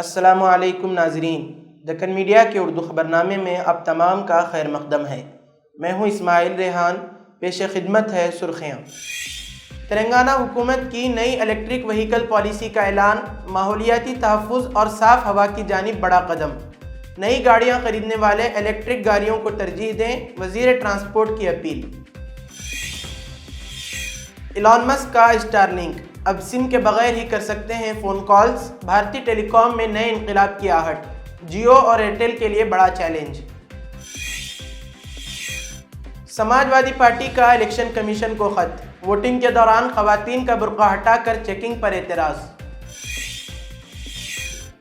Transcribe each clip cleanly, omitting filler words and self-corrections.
السلام علیکم ناظرین، دکن میڈیا کے اردو خبرنامے میں اب تمام کا خیر مقدم ہے۔ میں ہوں اسماعیل ریحان، پیش خدمت ہے سرخیاں۔ تلنگانہ حکومت کی نئی الیکٹرک وہیکل پالیسی کا اعلان، ماحولیاتی تحفظ اور صاف ہوا کی جانب بڑا قدم۔ نئی گاڑیاں خریدنے والے الیکٹرک گاڑیوں کو ترجیح دیں، وزیر ٹرانسپورٹ کی اپیل۔ ایلان مسک کا اسٹارلنک، اب سم کے بغیر ہی کر سکتے ہیں فون کالز۔ بھارتی ٹیلی کام میں نئے انقلاب کی آہٹ، جیو اور ایئرٹیل کے لیے بڑا چیلنج۔ سماج وادی پارٹی کا الیکشن کمیشن کو خط، ووٹنگ کے دوران خواتین کا برقع ہٹا کر چیکنگ پر اعتراض۔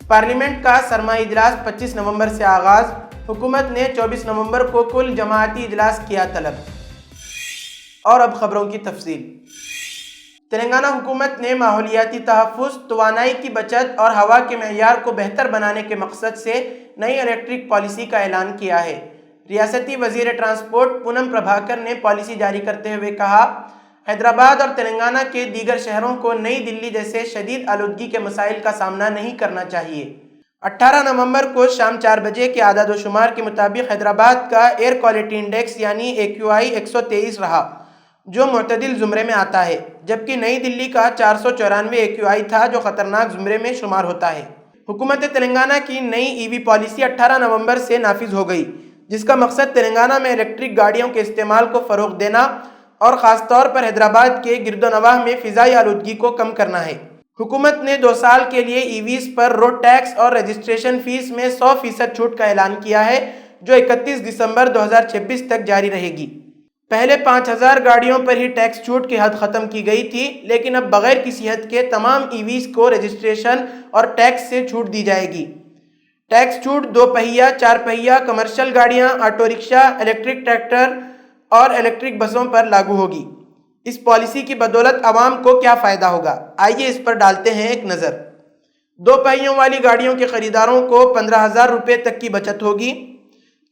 پارلیمنٹ کا سرمائی اجلاس 25 نومبر سے آغاز، حکومت نے 24 نومبر کو کل جماعتی اجلاس کیا طلب۔ اور اب خبروں کی تفصیل۔ تلنگانہ حکومت نے ماحولیاتی تحفظ، توانائی کی بچت اور ہوا کے معیار کو بہتر بنانے کے مقصد سے نئی الیکٹرک پالیسی کا اعلان کیا ہے۔ ریاستی وزیر ٹرانسپورٹ پونم پربھاکر نے پالیسی جاری کرتے ہوئے کہا، حیدرآباد اور تلنگانہ کے دیگر شہروں کو نئی دلی جیسے شدید آلودگی کے مسائل کا سامنا نہیں کرنا چاہیے۔ 18 نومبر کو شام 4 بجے کے اعداد و شمار کے مطابق حیدرآباد کا ایئر کوالٹی انڈیکس یعنی AQI 123 رہا، جو معتدل زمرے میں آتا ہے، جبکہ نئی دلی کا 494 AQI تھا، جو خطرناک زمرے میں شمار ہوتا ہے۔ حکومت تلنگانہ کی نئی EV پالیسی 18 نومبر سے نافذ ہو گئی، جس کا مقصد تلنگانہ میں الیکٹرک گاڑیوں کے استعمال کو فروغ دینا اور خاص طور پر حیدرآباد کے گرد و نواح میں فضائی آلودگی کو کم کرنا ہے۔ حکومت نے 2 سال کے لیے EVs پر روڈ ٹیکس اور رجسٹریشن فیس میں 100% چھوٹ کا اعلان کیا ہے، جو 31 دسمبر 2026 تک جاری رہے گی۔ پہلے 5000 گاڑیوں پر ہی ٹیکس چھوٹ کی حد ختم کی گئی تھی، لیکن اب بغیر کسی حد کے تمام EVs کو رجسٹریشن اور ٹیکس سے چھوٹ دی جائے گی۔ ٹیکس چھوٹ 2 پہیہ، 4 پہیہ، کمرشل گاڑیاں، آٹو رکشا، الیکٹرک ٹریکٹر اور الیکٹرک بسوں پر لاگو ہوگی۔ اس پالیسی کی بدولت عوام کو کیا فائدہ ہوگا؟ آئیے اس پر ڈالتے ہیں ایک نظر۔ 2 پہیوں والی گاڑیوں کے خریداروں کو 15,000 روپے تک کی بچت ہوگی۔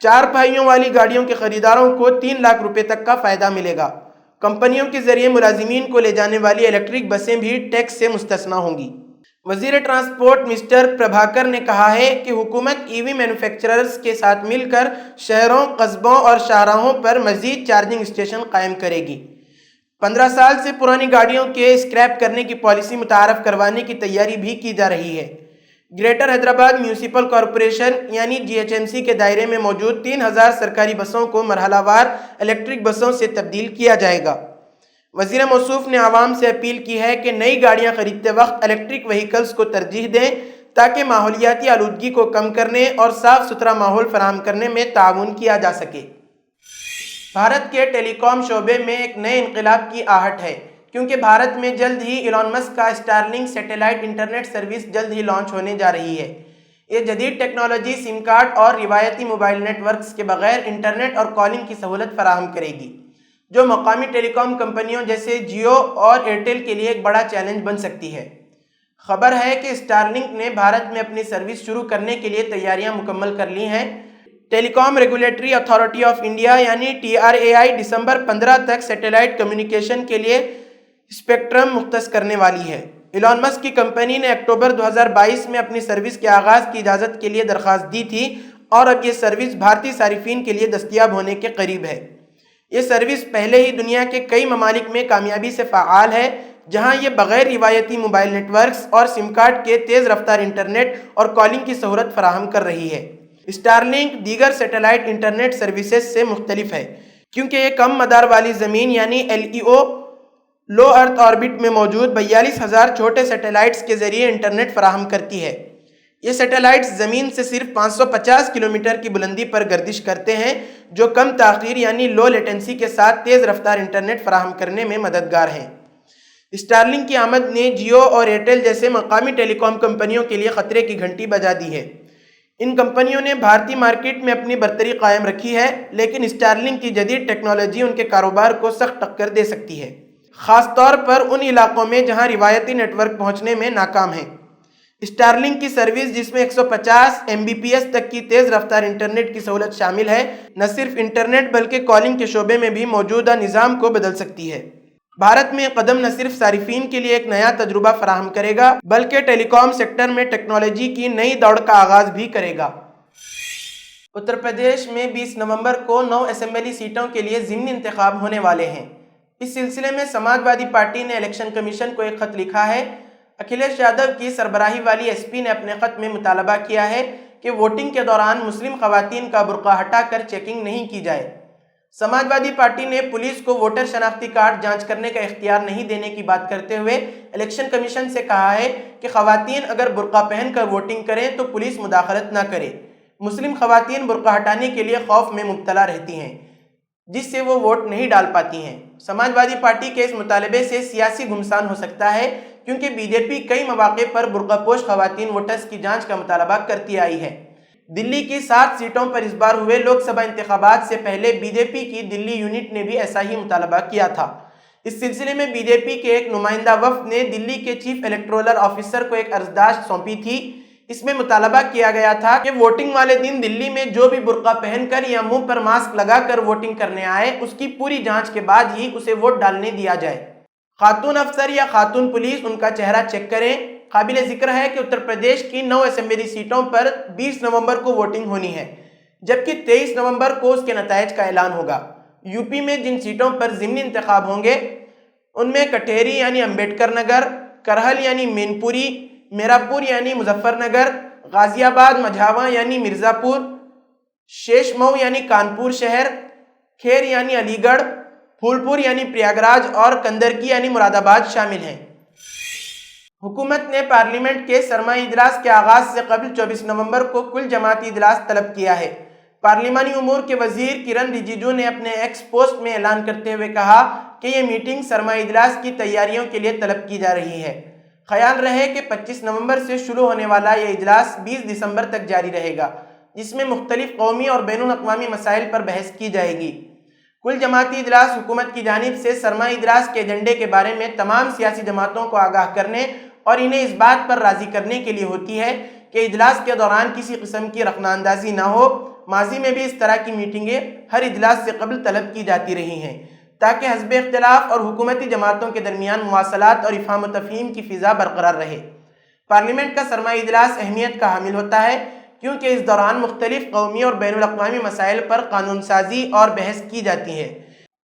4 پہیوں والی گاڑیوں کے خریداروں کو 3 لاکھ روپے تک کا فائدہ ملے گا۔ کمپنیوں کے ذریعے ملازمین کو لے جانے والی الیکٹرک بسیں بھی ٹیکس سے مستثنی ہوں گی۔ وزیر ٹرانسپورٹ مسٹر پربھاکر نے کہا ہے کہ حکومت EV مینوفیکچررز کے ساتھ مل کر شہروں، قصبوں اور شاہراہوں پر مزید چارجنگ اسٹیشن قائم کرے گی۔ 15 سال سے پرانی گاڑیوں کے اسکریپ کرنے کی پالیسی متعارف کروانے کی تیاری بھی کی جا رہی ہے۔ گریٹر حیدرآباد میونسپل کارپوریشن یعنی GHMC کے دائرے میں موجود 3000 سرکاری بسوں کو مرحلہ وار الیکٹرک بسوں سے تبدیل کیا جائے گا۔ وزیر موصوف نے عوام سے اپیل کی ہے کہ نئی گاڑیاں خریدتے وقت الیکٹرک وہیکلز کو ترجیح دیں تاکہ ماحولیاتی آلودگی کو کم کرنے اور صاف ستھرا ماحول فراہم کرنے میں تعاون کیا جا سکے۔ بھارت کے ٹیلی کام شعبے میں ایک نئے انقلاب کی آہٹ ہے، کیونکہ بھارت میں جلد ہی ایلان مسک کا اسٹارلنک سیٹلائٹ انٹرنیٹ سروس جلد ہی لانچ ہونے جا رہی ہے۔ یہ جدید ٹیکنالوجی سم کارڈ اور روایتی موبائل نیٹ ورکس کے بغیر انٹرنیٹ اور کالنگ کی سہولت فراہم کرے گی، جو مقامی ٹیلی کام کمپنیوں جیسے جیو اور ایئرٹیل کے لیے ایک بڑا چیلنج بن سکتی ہے۔ خبر ہے کہ اسٹارلنک نے بھارت میں اپنی سروس شروع کرنے کے لیے تیاریاں مکمل کر لی ہیں۔ ٹیلی کام ریگولیٹری اتھارٹی آف انڈیا یعنی TRAI دسمبر 15 تک سیٹلائٹ کمیونیکیشن کے لیے اسپیکٹرم مختص کرنے والی ہے۔ ایلان مسک کی کمپنی نے اکتوبر 2022 میں اپنی سروس کے آغاز کی اجازت کے لیے درخواست دی تھی، اور اب یہ سروس بھارتی صارفین کے لیے دستیاب ہونے کے قریب ہے۔ یہ سروس پہلے ہی دنیا کے کئی ممالک میں کامیابی سے فعال ہے، جہاں یہ بغیر روایتی موبائل نیٹ ورکس اور سم کارڈ کے تیز رفتار انٹرنیٹ اور کالنگ کی سہولت فراہم کر رہی ہے۔ اسٹارلنک دیگر سیٹلائٹ انٹرنیٹ سروسز سے مختلف ہے، کیونکہ یہ کم مدار والی زمین یعنی LEO لو ارتھ آربٹ میں موجود 42,000 چھوٹے سیٹلائٹس کے ذریعے انٹرنیٹ فراہم کرتی ہے۔ یہ سیٹلائٹس زمین سے صرف 550 کلومیٹر کی بلندی پر گردش کرتے ہیں، جو کم تاخیر یعنی لو لیٹنسی کے ساتھ تیز رفتار انٹرنیٹ فراہم کرنے میں مددگار ہیں۔ اسٹارلنک کی آمد نے جیو اور ایئرٹیل جیسے مقامی ٹیلی کام کمپنیوں کے لیے خطرے کی گھنٹی بجا دی ہے۔ ان کمپنیوں نے بھارتی مارکیٹ میں اپنی برتری قائم رکھی ہے، لیکن اسٹارلنک کی جدید ٹیکنالوجی ان کے کاروبار کو سخت ٹکر دے سکتی ہے، خاص طور پر ان علاقوں میں جہاں روایتی نیٹ ورک پہنچنے میں ناکام ہیں۔ اسٹارلنک کی سروس، جس میں 150 Mbps تک کی تیز رفتار انٹرنیٹ کی سہولت شامل ہے، نہ صرف انٹرنیٹ بلکہ کالنگ کے شعبے میں بھی موجودہ نظام کو بدل سکتی ہے۔ بھارت میں قدم نہ صرف صارفین کے لیے ایک نیا تجربہ فراہم کرے گا بلکہ ٹیلی کام سیکٹر میں ٹیکنالوجی کی نئی دوڑ کا آغاز بھی کرے گا۔ اتر پردیش میں 20 نومبر کو 9 اسمبلی سیٹوں کے لیے ضمنی انتخاب ہونے والے ہیں۔ اس سلسلے میں سماج وادی پارٹی نے الیکشن کمیشن کو ایک خط لکھا ہے۔ اکھلیش یادو کی سربراہی والی ایس پی نے اپنے خط میں مطالبہ کیا ہے کہ ووٹنگ کے دوران مسلم خواتین کا برقع ہٹا کر چیکنگ نہیں کی جائے۔ سماج وادی پارٹی نے پولیس کو ووٹر شناختی کارڈ جانچ کرنے کا اختیار نہیں دینے کی بات کرتے ہوئے الیکشن کمیشن سے کہا ہے کہ خواتین اگر برقع پہن کر ووٹنگ کریں تو پولیس مداخلت نہ کرے۔ مسلم خواتین برقع ہٹانے کے لیے خوف میں مبتلا رہتی ہیں جس سے وہ ووٹ نہیں ڈال پاتی ہیں۔ سماج وادی پارٹی کے اس مطالبے سے سیاسی گھمسان ہو سکتا ہے کیونکہ بی جے پی کئی مواقع پر برقع پوش خواتین ووٹرز کی جانچ کا مطالبہ کرتی آئی ہے۔ دلی کی 7 سیٹوں پر اس بار ہوئے لوک سبھا انتخابات سے پہلے بی جے پی کی دلی یونٹ نے بھی ایسا ہی مطالبہ کیا تھا۔ اس سلسلے میں بی جے پی کے ایک نمائندہ وفد نے دلی کے چیف الیکٹورل آفیسر کو ایک عرضداشت سونپی تھی۔ اس میں مطالبہ کیا گیا تھا کہ ووٹنگ والے دن دلی میں جو بھی برقع پہن کر یا منہ پر ماسک لگا کر ووٹنگ کرنے آئے اس کی پوری جانچ کے بعد ہی اسے ووٹ ڈالنے دیا جائے۔ خاتون افسر یا خاتون پولیس ان کا چہرہ چیک کریں۔ قابل ذکر ہے کہ اتر پردیش کی 9 اسمبلی سیٹوں پر 20 نومبر کو ووٹنگ ہونی ہے جبکہ 23 نومبر کو اس کے نتائج کا اعلان ہوگا۔ یو پی میں جن سیٹوں پر ضمنی انتخاب ہوں گے ان میں کٹھیری یعنی امبیڈکر نگر، کرہل یعنی مین پوری، میراپور یعنی مظفر نگر، غازی آباد مجھاواں یعنی مرزا پور، شیش مئو یعنی کانپور شہر، کھیر یعنی علی گڑھ، پھولپور یعنی پریاگراج اور کندرکی یعنی مراد آباد شامل ہیں۔ حکومت نے پارلیمنٹ کے سرمائی اجلاس کے آغاز سے قبل 24 نومبر کو کل جماعتی اجلاس طلب کیا ہے۔ پارلیمانی امور کے وزیر کرن رجیجو نے اپنے ایکس پوسٹ میں اعلان کرتے ہوئے کہا کہ یہ میٹنگ سرمائی اجلاس کی تیاریوں کے لیے طلب کی جا رہی ہے۔ خیال رہے کہ 25 نومبر سے شروع ہونے والا یہ اجلاس 20 دسمبر تک جاری رہے گا جس میں مختلف قومی اور بین الاقوامی مسائل پر بحث کی جائے گی۔ کل جماعتی اجلاس حکومت کی جانب سے سرمائی اجلاس کے ایجنڈے کے بارے میں تمام سیاسی جماعتوں کو آگاہ کرنے اور انہیں اس بات پر راضی کرنے کے لیے ہوتی ہے کہ اجلاس کے دوران کسی قسم کی رخنہ اندازی نہ ہو۔ ماضی میں بھی اس طرح کی میٹنگیں ہر اجلاس سے قبل طلب کی جاتی رہی ہیں تاکہ حزب اختلاف اور حکومتی جماعتوں کے درمیان مواصلات اور افہام و تفہیم کی فضا برقرار رہے۔ پارلیمنٹ کا سرمائی اجلاس اہمیت کا حامل ہوتا ہے کیونکہ اس دوران مختلف قومی اور بین الاقوامی مسائل پر قانون سازی اور بحث کی جاتی ہے۔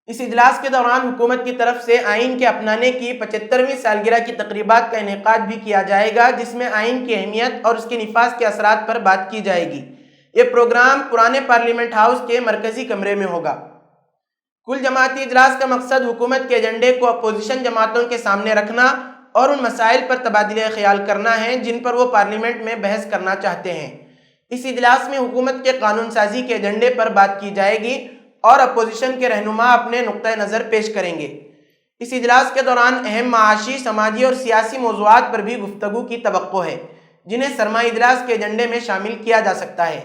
اس اجلاس کے دوران حکومت کی طرف سے آئین کے اپنانے کی 75ویں سالگرہ کی تقریبات کا انعقاد بھی کیا جائے گا جس میں آئین کی اہمیت اور اس کے نفاذ کے اثرات پر بات کی جائے گی۔ یہ پروگرام پرانے پارلیمنٹ ہاؤس کے مرکزی کمرے میں ہوگا۔ کل جماعتی اجلاس کا مقصد حکومت کے ایجنڈے کو اپوزیشن جماعتوں کے سامنے رکھنا اور ان مسائل پر تبادلہ خیال کرنا ہے جن پر وہ پارلیمنٹ میں بحث کرنا چاہتے ہیں۔ اس اجلاس میں حکومت کے قانون سازی کے ایجنڈے پر بات کی جائے گی اور اپوزیشن کے رہنما اپنے نقطہ نظر پیش کریں گے۔ اس اجلاس کے دوران اہم معاشی، سماجی اور سیاسی موضوعات پر بھی گفتگو کی توقع ہے جنہیں سرمائی اجلاس کے ایجنڈے میں شامل کیا جا سکتا ہے۔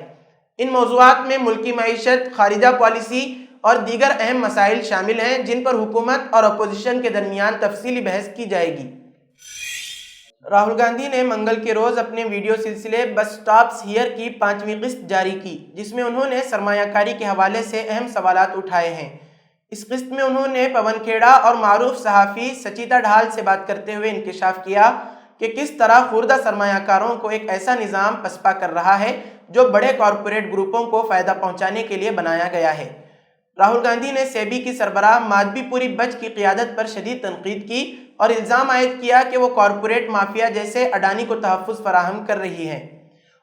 ان موضوعات میں ملکی معیشت، خارجہ پالیسی اور دیگر اہم مسائل شامل ہیں جن پر حکومت اور اپوزیشن کے درمیان تفصیلی بحث کی جائے گی۔ راہل گاندھی نے منگل کے روز اپنے ویڈیو سلسلے بس سٹاپس ہیئر کی 5ویں قسط جاری کی جس میں انہوں نے سرمایہ کاری کے حوالے سے اہم سوالات اٹھائے ہیں۔ اس قسط میں انہوں نے پون کھیڑا اور معروف صحافی سچیتا ڈھال سے بات کرتے ہوئے انکشاف کیا کہ کس طرح خوردہ سرمایہ کاروں کو ایک ایسا نظام پسپا کر رہا ہے جو بڑے کارپوریٹ گروپوں کو فائدہ پہنچانے کے لیے بنایا گیا ہے۔ راہل گاندھی نے سیبی کی سربراہ مادھوی پوری بج کی قیادت پر شدید تنقید کی اور الزام عائد کیا کہ وہ کارپوریٹ مافیا جیسے اڈانی کو تحفظ فراہم کر رہی ہے۔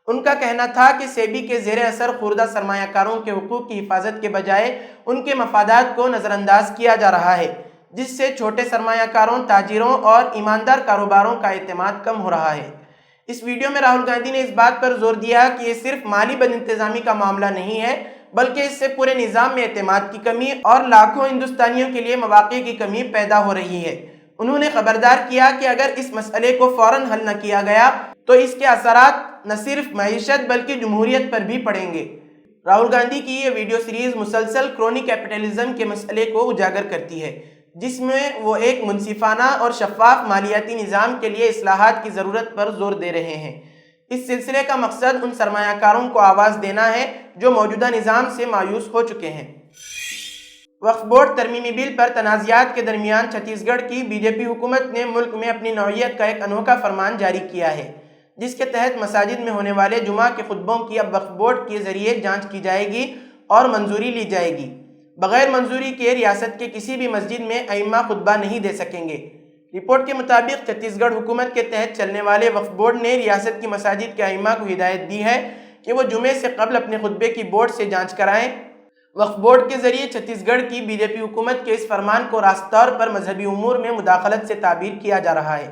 ان کا کہنا تھا کہ سیبی کے زیر اثر خوردہ سرمایہ کاروں کے حقوق کی حفاظت کے بجائے ان کے مفادات کو نظر انداز کیا جا رہا ہے جس سے چھوٹے سرمایہ کاروں، تاجروں اور ایماندار کاروباروں کا اعتماد کم ہو رہا ہے۔ اس ویڈیو میں راہل گاندھی نے اس بات پر زور دیا کہ یہ صرف مالی بد انتظامی کا معاملہ نہیں ہے بلکہ اس سے پورے نظام میں اعتماد کی کمی اور لاکھوں ہندوستانیوں کے لیے مواقع کی کمی پیدا ہو رہی ہے۔ انہوں نے خبردار کیا کہ اگر اس مسئلے کو فوراً حل نہ کیا گیا تو اس کے اثرات نہ صرف معیشت بلکہ جمہوریت پر بھی پڑیں گے۔ راہل گاندھی کی یہ ویڈیو سیریز مسلسل کرونی کیپٹلزم کے مسئلے کو اجاگر کرتی ہے جس میں وہ ایک منصفانہ اور شفاف مالیاتی نظام کے لیے اصلاحات کی ضرورت پر زور دے رہے ہیں۔ اس سلسلے کا مقصد ان سرمایہ کاروں کو آواز دینا ہے جو موجودہ نظام سے مایوس ہو چکے ہیں۔ وقف بورڈ ترمیمی بل پر تنازعات کے درمیان چھتیس گڑھ کی بی جے پی حکومت نے ملک میں اپنی نوعیت کا ایک انوکھا فرمان جاری کیا ہے، جس کے تحت مساجد میں ہونے والے جمعہ کے خطبوں کی اب وقف بورڈ کے ذریعے جانچ کی جائے گی اور منظوری لی جائے گی۔ بغیر منظوری کے ریاست کے کسی بھی مسجد میں ائمہ خطبہ نہیں دے سکیں گے۔ رپورٹ کے مطابق چھتیس گڑھ حکومت کے تحت چلنے والے وقف بورڈ نے ریاست کی مساجد کے ائمہ کو ہدایت دی ہے کہ وہ جمعے سے قبل اپنے خطبے کی بورڈ سے جانچ کرائیں۔ وقف بورڈ کے ذریعے چھتیس گڑھ کی بی جے پی حکومت کے اس فرمان کو راست طور پر مذہبی امور میں مداخلت سے تعبیر کیا جا رہا ہے۔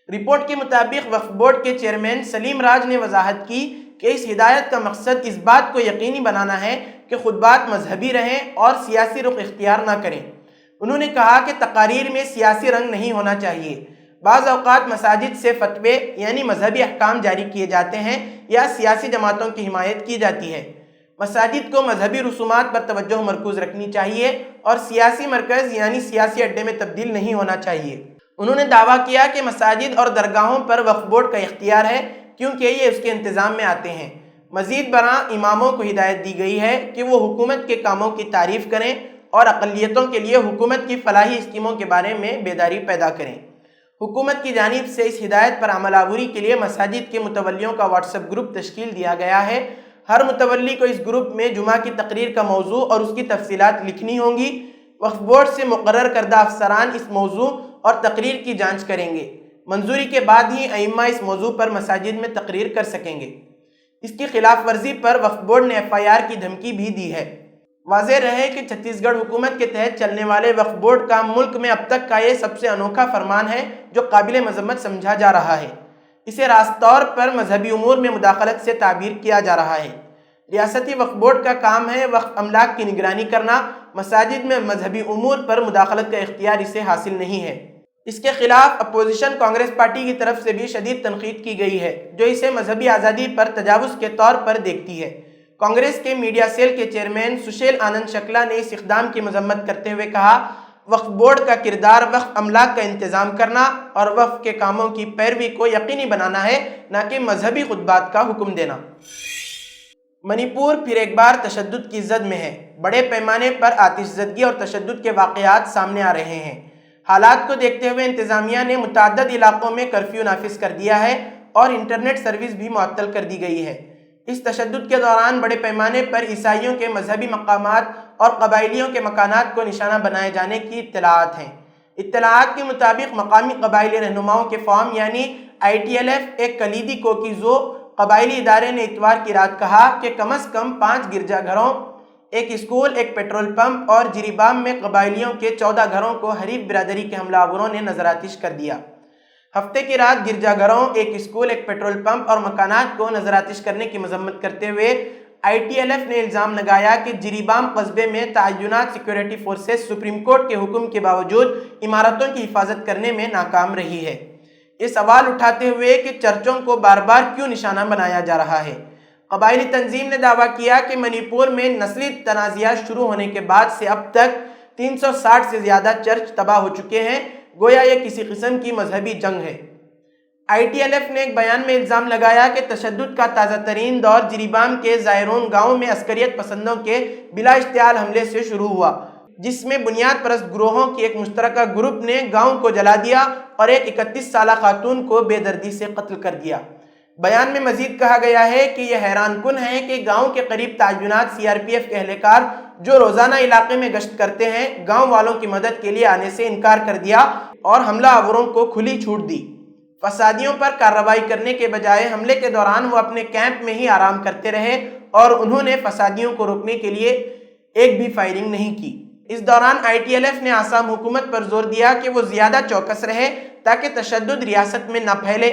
رپورٹ کے مطابق وقف بورڈ کے چیئرمین سلیم راج نے وضاحت کی کہ اس ہدایت کا مقصد اس بات کو یقینی بنانا ہے کہ خطبات مذہبی رہیں اور سیاسی رخ اختیار نہ کریں۔ انہوں نے کہا کہ تقاریر میں سیاسی رنگ نہیں ہونا چاہیے۔ بعض اوقات مساجد سے فتوے یعنی مذہبی احکام جاری کیے جاتے ہیں یا سیاسی جماعتوں کی حمایت کی جاتی ہے۔ مساجد کو مذہبی رسومات پر توجہ مرکوز رکھنی چاہیے اور سیاسی مرکز یعنی سیاسی اڈے میں تبدیل نہیں ہونا چاہیے۔ انہوں نے دعویٰ کیا کہ مساجد اور درگاہوں پر وقف بورڈ کا اختیار ہے کیونکہ یہ اس کے انتظام میں آتے ہیں۔ مزید برآں اماموں کو ہدایت دی گئی ہے کہ وہ حکومت کے کاموں کی تعریف کریں اور اقلیتوں کے لیے حکومت کی فلاحی اسکیموں کے بارے میں بیداری پیدا کریں۔ حکومت کی جانب سے اس ہدایت پر عمل آوری کے لیے مساجد کے متولیوں کا واٹس ایپ گروپ تشکیل دیا گیا ہے۔ ہر متولی کو اس گروپ میں جمعہ کی تقریر کا موضوع اور اس کی تفصیلات لکھنی ہوں گی۔ وقف بورڈ سے مقرر کردہ افسران اس موضوع اور تقریر کی جانچ کریں گے۔ منظوری کے بعد ہی ائمہ اس موضوع پر مساجد میں تقریر کر سکیں گے۔ اس کی خلاف ورزی پر وقف بورڈ نے ایف آئی آر کی دھمکی بھی دی ہے۔ واضح رہے کہ چھتیس گڑھ حکومت کے تحت چلنے والے وقف بورڈ کا ملک میں اب تک کا یہ سب سے انوکھا فرمان ہے جو قابل مذمت سمجھا جا رہا ہے۔ اسے راست طور پر مذہبی امور میں مداخلت سے تعبیر کیا جا رہا ہے۔ ریاستی وقف بورڈ کا کام ہے وقف املاک کی نگرانی کرنا، مساجد میں مذہبی امور پر مداخلت کا اختیار اسے حاصل نہیں ہے۔ اس کے خلاف اپوزیشن کانگریس پارٹی کی طرف سے بھی شدید تنقید کی گئی ہے جو اسے مذہبی آزادی پر تجاوز کے طور پر دیکھتی ہے۔ کانگریس کے میڈیا سیل کے چیئرمین سشیل آنند شکلا نے اس اقدام کی مذمت کرتے ہوئے کہا، وقف بورڈ کا کردار وقف املاک کا انتظام کرنا اور وقف کے کاموں کی پیروی کو یقینی بنانا ہے، نہ کہ مذہبی خطبات کا حکم دینا۔ منی پور پھر ایک بار تشدد کی زد میں ہے۔ بڑے پیمانے پر آتش زدگی اور تشدد کے واقعات سامنے آ رہے ہیں۔ حالات کو دیکھتے ہوئے انتظامیہ نے متعدد علاقوں میں کرفیو نافذ کر دیا ہے اور انٹرنیٹ سروس بھی معطل کر دی گئی ہے۔ اس تشدد کے دوران بڑے پیمانے پر عیسائیوں کے مذہبی مقامات اور قبائلیوں کے مکانات کو نشانہ بنائے جانے کی اطلاعات ہیں۔ اطلاعات کے مطابق مقامی قبائلی رہنماؤں کے فورم یعنی ITLF ایک کلیدی کوکیزو قبائلی ادارے نے اتوار کی رات کہا کہ کم از کم 5 گرجا گھروں، ایک اسکول، ایک پیٹرول پمپ اور جریبام میں قبائلیوں کے 14 گھروں کو حریف برادری کے حملہ آوروں نے نظر آتش کر دیا۔ ہفتے کی رات گرجا گھروں، ایک اسکول، ایک پیٹرول پمپ اور مکانات کو نظر آتش کرنے کی مذمت کرتے ہوئے ITLF نے الزام لگایا کہ جریبام قصبے میں تعینات سیکیورٹی فورسز سپریم کورٹ کے حکم کے باوجود عمارتوں کی حفاظت کرنے میں ناکام رہی ہے۔ یہ سوال اٹھاتے ہوئے کہ چرچوں کو بار بار کیوں نشانہ بنایا جا رہا ہے، قبائلی تنظیم نے دعویٰ کیا کہ منی پور میں نسلی تنازعات شروع ہونے کے بعد سے اب تک 360 سے زیادہ چرچ تباہ ہو چکے ہیں، گویا یہ کسی قسم کی مذہبی جنگ ہے۔ ITLF نے ایک بیان میں الزام لگایا کہ تشدد کا تازہ ترین دور جریبام کے زائرون گاؤں میں عسکریت پسندوں کے بلا اشتعال حملے سے شروع ہوا، جس میں بنیاد پرست گروہوں کی ایک مشترکہ گروپ نے گاؤں کو جلا دیا اور ایک 31 سالہ خاتون کو بے دردی سے قتل کر دیا۔ بیان میں مزید کہا گیا ہے کہ یہ حیران کن ہے کہ گاؤں کے قریب تعینات CRPF کے اہلکار جو روزانہ علاقے میں گشت کرتے ہیں، گاؤں والوں کی مدد کے لیے آنے سے انکار کر دیا اور حملہ آوروں کو کھلی چھوٹ دی۔ فسادیوں پر کارروائی کرنے کے بجائے حملے کے دوران وہ اپنے کیمپ میں ہی آرام کرتے رہے اور انہوں نے فسادیوں کو روکنے کے لیے ایک بھی فائرنگ نہیں کی۔ اس دوران ITLF نے آسام حکومت پر زور دیا کہ وہ زیادہ چوکس رہے تاکہ تشدد ریاست میں نہ پھیلے۔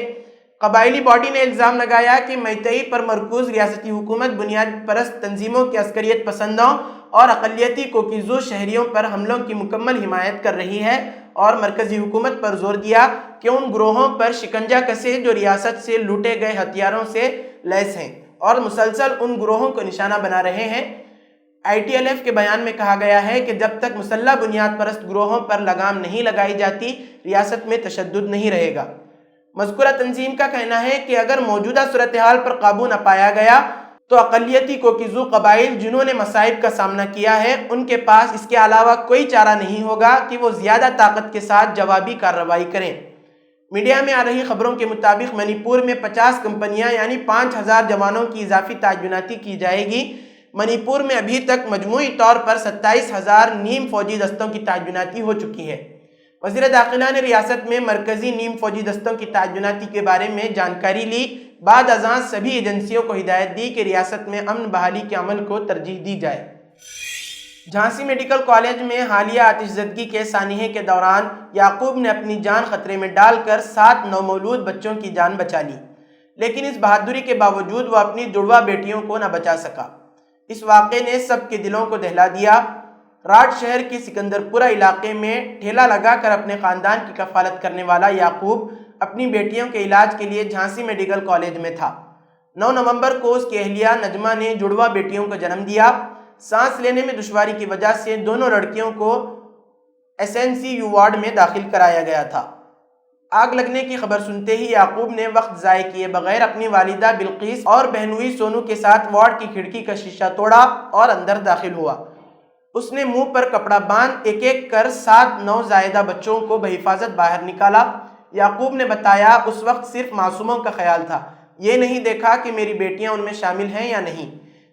قبائلی باڈی نے الزام لگایا کہ میتئی پر مرکوز ریاستی حکومت بنیاد پرست تنظیموں کے عسکریت پسندوں اور اقلیتی کوکیزو شہریوں پر حملوں کی مکمل حمایت کر رہی ہے اور مرکزی حکومت پر زور دیا کہ ان گروہوں پر شکنجہ کسے جو ریاست سے لوٹے گئے ہتھیاروں سے لیس ہیں اور مسلسل ان گروہوں کو نشانہ بنا رہے ہیں۔ ITLF کے بیان میں کہا گیا ہے کہ جب تک مسلح بنیاد پرست گروہوں پر لگام نہیں لگائی جاتی، ریاست میں تشدد نہیں رہے گا۔ مذکورہ تنظیم کا کہنا ہے کہ اگر موجودہ صورتحال پر قابو نہ پایا گیا تو اقلیتی کوکیزو قبائل جنہوں نے مصائب کا سامنا کیا ہے ان کے پاس اس کے علاوہ کوئی چارہ نہیں ہوگا کہ وہ زیادہ طاقت کے ساتھ جوابی کارروائی کریں۔ میڈیا میں آ رہی خبروں کے مطابق منی پور میں 50 کمپنیاں یعنی 5000 جوانوں کی اضافی تعیناتی کی جائے گی۔ منی پور میں ابھی تک مجموعی طور پر 27,000 نیم فوجی دستوں کی تعیناتی ہو چکی ہے۔ وزیر داخلہ نے ریاست میں مرکزی نیم فوجی دستوں کی تعیناتی کے بارے میں جانکاری لی۔ بعد ازاں سبھی ایجنسیوں کو ہدایت دی کہ ریاست میں امن بحالی کے عمل کو ترجیح دی جائے۔ جھانسی میڈیکل کالج میں حالیہ آتش زدگی کے سانحے کے دوران یعقوب نے اپنی جان خطرے میں ڈال کر 7 نومولود بچوں کی جان بچا لی، لیکن اس بہادری کے باوجود وہ اپنی جڑواں بیٹیوں کو نہ بچا سکا۔ اس واقعے نے سب کے دلوں کو دہلا دیا۔ راٹ شہر کے سکندرپورہ علاقے میں ٹھیلا لگا کر اپنے خاندان کی کفالت کرنے والا یعقوب اپنی بیٹیوں کے علاج کے لیے جھانسی میڈیکل کالج میں تھا۔ 9 نومبر کو اس کی اہلیہ نجمہ نے جڑواں بیٹیوں کو جنم دیا۔ سانس لینے میں دشواری کی وجہ سے دونوں لڑکیوں کو SNCU وارڈ میں داخل کرایا گیا تھا۔ آگ لگنے کی خبر سنتے ہی یعقوب نے وقت ضائع کیے بغیر اپنی والدہ بلقیس اور بہنوئی سونو کے ساتھ وارڈ کی کھڑکی کا شیشہ توڑا اور اندر داخل ہوا۔ اس نے منہ پر کپڑا باندھ ایک ایک کر 7 نوزائیدہ بچوں کو بحفاظت باہر نکالا۔ یعقوب نے بتایا، اس وقت صرف معصوموں کا خیال تھا، یہ نہیں دیکھا کہ میری بیٹیاں ان میں شامل ہیں یا نہیں۔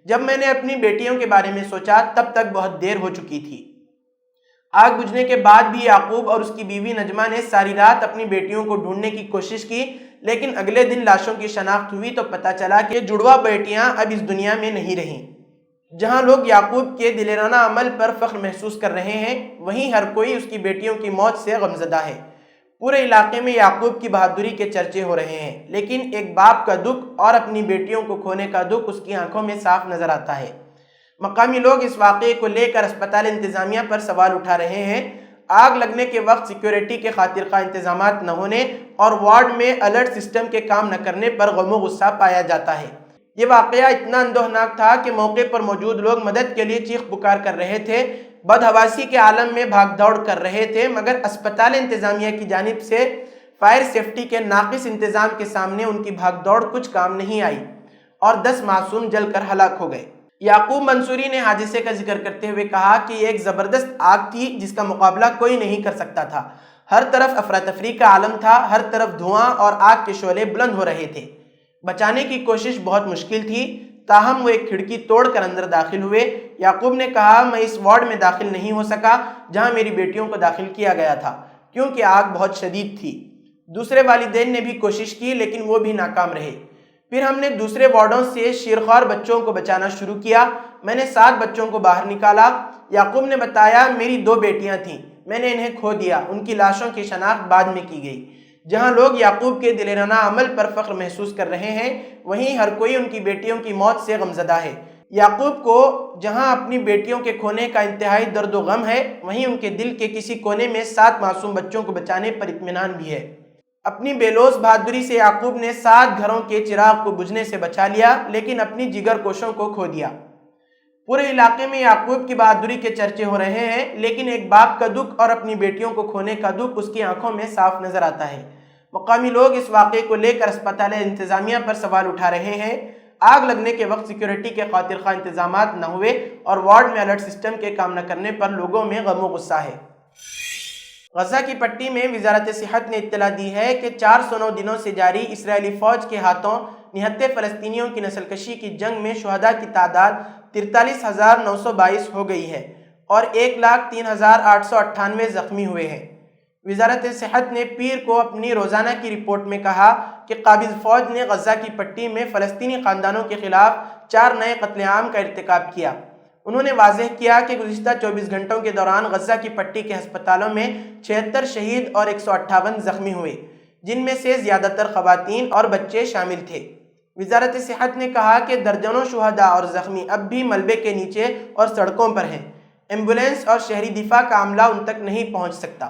جب میں نے اپنی بیٹیوں کے بارے میں سوچا تب تک بہت دیر ہو چکی تھی۔ آگ بجھنے کے بعد بھی یعقوب اور اس کی بیوی نجمہ نے ساری رات اپنی بیٹیوں کو ڈھونڈنے کی کوشش کی، لیکن اگلے دن لاشوں کی شناخت ہوئی تو پتہ چلا کہ جڑواں بیٹیاں اب اس دنیا میں نہیں رہیں۔ جہاں لوگ یعقوب کے دلیرانہ عمل پر فخر محسوس کر رہے ہیں، وہیں ہر کوئی اس کی بیٹیوں کی موت سے غمزدہ ہے۔ پورے علاقے میں یعقوب کی بہادری کے چرچے ہو رہے ہیں، لیکن ایک باپ کا دکھ اور اپنی بیٹیوں کو کھونے کا دکھ اس کی آنکھوں میں صاف نظر آتا ہے۔ مقامی لوگ اس واقعے کو لے کر اسپتال انتظامیہ پر سوال اٹھا رہے ہیں۔ آگ لگنے کے وقت سیکیورٹی کے خاطر خواہ انتظامات نہ ہونے اور وارڈ میں الرٹ سسٹم کے کام نہ کرنے پر غم و غصہ پایا جاتا ہے۔ یہ واقعہ اتنا اندوہناک تھا کہ موقع پر موجود لوگ مدد کے لیے چیخ پکار کر رہے تھے، بدحواسی کے عالم میں بھاگ دوڑ کر رہے تھے، مگر اسپتال انتظامیہ کی جانب سے فائر سیفٹی کے ناقص انتظام کے سامنے ان کی بھاگ دوڑ کچھ کام نہیں آئی اور 10 معصوم جل کر ہلاک ہو گئے۔ یعقوب منصوری نے حادثے کا ذکر کرتے ہوئے کہا کہ یہ ایک زبردست آگ تھی جس کا مقابلہ کوئی نہیں کر سکتا تھا۔ ہر طرف افراتفری کا عالم تھا، ہر طرف دھواں اور آگ کے شعلے بلند ہو رہے تھے۔ بچانے کی کوشش بہت مشکل تھی، تاہم وہ ایک کھڑکی توڑ کر اندر داخل ہوئے۔ یعقوب نے کہا، میں اس وارڈ میں داخل نہیں ہو سکا جہاں میری بیٹیوں کو داخل کیا گیا تھا، کیونکہ آگ بہت شدید تھی۔ دوسرے والدین نے بھی کوشش کی لیکن وہ بھی ناکام رہے۔ پھر ہم نے دوسرے وارڈوں سے شیرخوار بچوں کو بچانا شروع کیا۔ میں نے 7 بچوں کو باہر نکالا۔ یعقوب نے بتایا، میری 2 بیٹیاں تھیں، میں نے انہیں کھو دیا۔ ان کی لاشوں کی شناخت بعد میں کی گئی۔ جہاں لوگ یعقوب کے دلیرانہ عمل پر فخر محسوس کر رہے ہیں، وہیں ہر کوئی ان کی بیٹیوں کی موت سے غمزدہ ہے۔ یعقوب کو جہاں اپنی بیٹیوں کے کھونے کا انتہائی درد و غم ہے، وہیں ان کے دل کے کسی کونے میں 7 معصوم بچوں کو بچانے پر اطمینان بھی ہے۔ اپنی بے لوث بہادری سے یعقوب نے 7 گھروں کے چراغ کو بجھنے سے بچا لیا، لیکن اپنی جگر کوشوں کو کھو دیا۔ پورے علاقے میں یعقوب کی بہادری کے چرچے ہو رہے ہیں، لیکن ایک باپ کا دکھ اور اپنی بیٹیوں کو کھونے کا دکھ اس کی آنکھوں میں صاف نظر آتا ہے۔ مقامی لوگ اس واقعے کو لے کر اسپتال انتظامیہ پر سوال اٹھا رہے ہیں۔ آگ لگنے کے وقت سیکیورٹی کے خاطر خواہ انتظامات نہ ہوئے اور وارڈ میں الرٹ سسٹم کے کام نہ کرنے پر لوگوں میں غم و غصہ ہے۔ غزہ کی پٹی میں وزارت صحت نے اطلاع دی ہے کہ 409 دنوں سے جاری اسرائیلی فوج کے ہاتھوں نہتے فلسطینیوں کی نسل کشی کی جنگ میں شہداء کی تعداد 43,922 ہو گئی ہے اور 1,03,898 زخمی ہوئے ہیں۔ وزارت صحت نے پیر کو اپنی روزانہ کی رپورٹ میں کہا کہ قابض فوج نے غزہ کی پٹی میں فلسطینی خاندانوں کے خلاف 4 نئے قتل عام کا ارتکاب کیا۔ انہوں نے واضح کیا کہ گزشتہ 24 گھنٹوں کے دوران غزہ کی پٹی کے ہسپتالوں میں 76 شہید اور 158 زخمی ہوئے، جن میں سے زیادہ تر خواتین اور بچے شامل تھے۔ وزارت صحت نے کہا کہ درجنوں شہداء اور زخمی اب بھی ملبے کے نیچے اور سڑکوں پر ہیں۔ ایمبولینس اور شہری دفاع کا عملہ ان تک نہیں پہنچ سکتا۔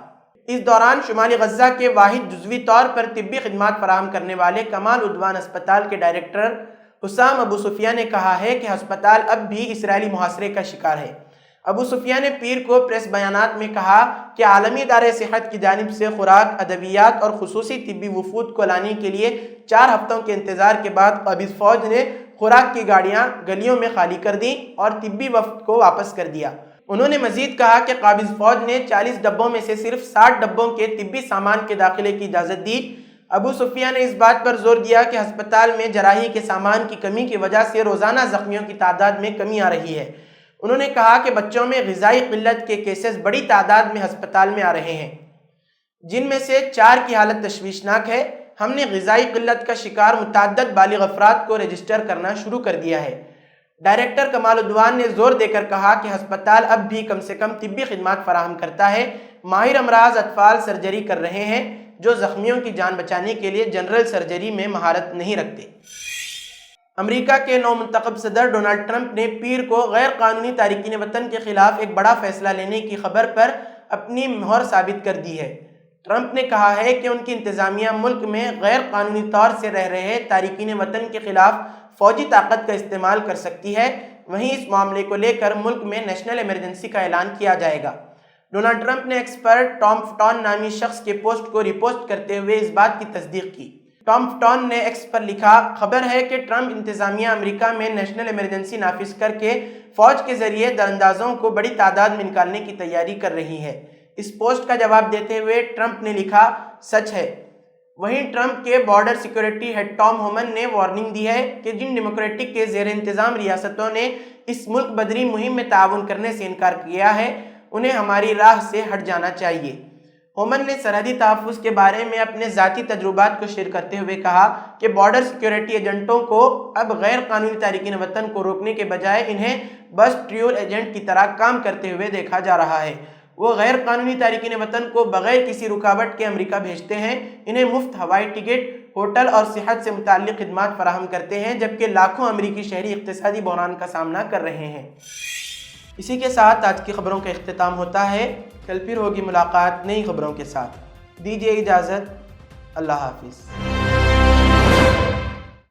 اس دوران شمالی غزہ کے واحد جزوی طور پر طبی خدمات فراہم کرنے والے کمال عدوان اسپتال کے ڈائریکٹر حسام ابو سفیان نے کہا ہے کہ ہسپتال اب بھی اسرائیلی محاصرے کا شکار ہے۔ ابو سفیان نے پیر کو پریس بیانات میں کہا کہ عالمی ادارے صحت کی جانب سے خوراک، ادویات اور خصوصی طبی وفود کو لانے کے لیے 4 ہفتوں کے انتظار کے بعد قابض فوج نے خوراک کی گاڑیاں گلیوں میں خالی کر دیں اور طبی وفد کو واپس کر دیا۔ انہوں نے مزید کہا کہ قابض فوج نے 40 ڈبوں میں سے صرف 60 ڈبوں کے طبی سامان کے داخلے کی اجازت دی۔ ابو سفیان نے اس بات پر زور دیا کہ ہسپتال میں جراحی کے سامان کی کمی کی وجہ سے روزانہ زخمیوں کی تعداد میں کمی آ رہی ہے۔ انہوں نے کہا کہ بچوں میں غذائی قلت کے کیسز بڑی تعداد میں ہسپتال میں آ رہے ہیں، جن میں سے 4 کی حالت تشویشناک ہے۔ ہم نے غذائی قلت کا شکار متعدد بالغ افراد کو رجسٹر کرنا شروع کر دیا ہے۔ ڈائریکٹر کمال الدوان نے زور دے کر کہا کہ ہسپتال اب بھی کم سے کم طبی خدمات فراہم کرتا ہے۔ ماہر امراض اطفال سرجری کر رہے ہیں جو زخمیوں کی جان بچانے کے لیے جنرل سرجری میں مہارت نہیں رکھتے۔ امریکہ کے نو منتخب صدر ڈونلڈ ٹرمپ نے پیر کو غیر قانونی تارکین وطن کے خلاف ایک بڑا فیصلہ لینے کی خبر پر اپنی مہر ثابت کر دی ہے۔ ٹرمپ نے کہا ہے کہ ان کی انتظامیہ ملک میں غیر قانونی طور سے رہ رہے تارکین وطن کے خلاف فوجی طاقت کا استعمال کر سکتی ہے۔ وہیں اس معاملے کو لے کر ملک میں نیشنل ایمرجنسی کا اعلان کیا جائے گا۔ ڈونلڈ ٹرمپ نے ایکس پر ٹام فٹون نامی شخص کے پوسٹ کو ریپوسٹ کرتے ہوئے اس بات کی تصدیق کی۔ ٹام فٹون نے ایکس پر لکھا، خبر ہے کہ ٹرمپ انتظامیہ امریکہ میں نیشنل ایمرجنسی نافذ کر کے فوج کے ذریعے دراندازوں کو بڑی تعداد میں نکالنے کی تیاری کر رہی ہے۔ اس پوسٹ کا جواب دیتے ہوئے ٹرمپ نے لکھا، سچ ہے۔ وہیں ٹرمپ کے بارڈر سیکورٹی ہیڈ ٹام ہومن نے وارننگ دی ہے کہ جن ڈیموکریٹک کے زیر انتظام ریاستوں نے اس ملک بدری مہم میں تعاون کرنے سے انکار کیا ہے، انہیں ہماری راہ سے ہٹ جانا چاہیے۔ ہومن نے سرحدی تحفظ کے بارے میں اپنے ذاتی تجربات کو شیئر کرتے ہوئے کہا کہ بارڈر سیکورٹی ایجنٹوں کو اب غیر قانونی تارکین وطن کو روکنے کے بجائے انہیں بس ٹریول ایجنٹ کی طرح کام کرتے ہوئے دیکھا جا رہا ہے۔ وہ غیر قانونی تارکین وطن کو بغیر کسی رکاوٹ کے امریکہ بھیجتے ہیں، انہیں مفت ہوائی ٹکٹ، ہوٹل اور صحت سے متعلق خدمات فراہم کرتے ہیں، جبکہ لاکھوں امریکی شہری اقتصادی بحران کا سامنا کر رہے ہیں۔ اسی کے ساتھ آج کی خبروں کا اختتام ہوتا ہے۔ کل پھر ہوگی ملاقات نئی خبروں کے ساتھ۔ دیجیے اجازت، اللہ حافظ۔